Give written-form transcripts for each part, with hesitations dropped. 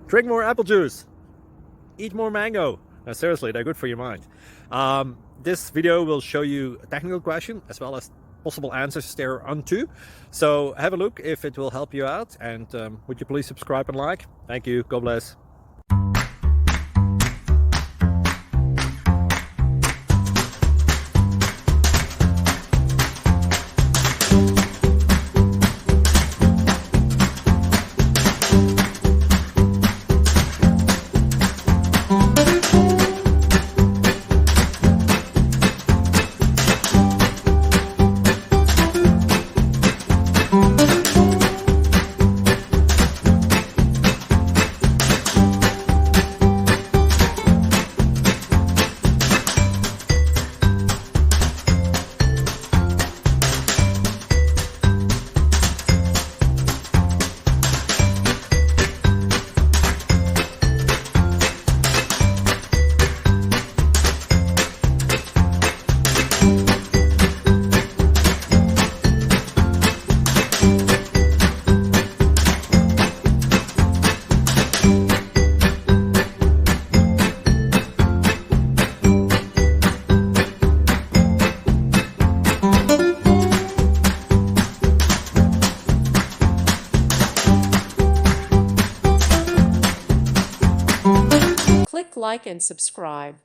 Drink more apple juice. Eat more mango. No, seriously, they're good for your mind. This video will show you a technical question as well as possible answers thereunto. So have a look if it will help you out, and would you please subscribe and like? Thank you. God bless. Click like and subscribe.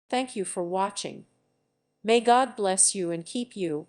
Thank you for watching. May God bless you and keep you.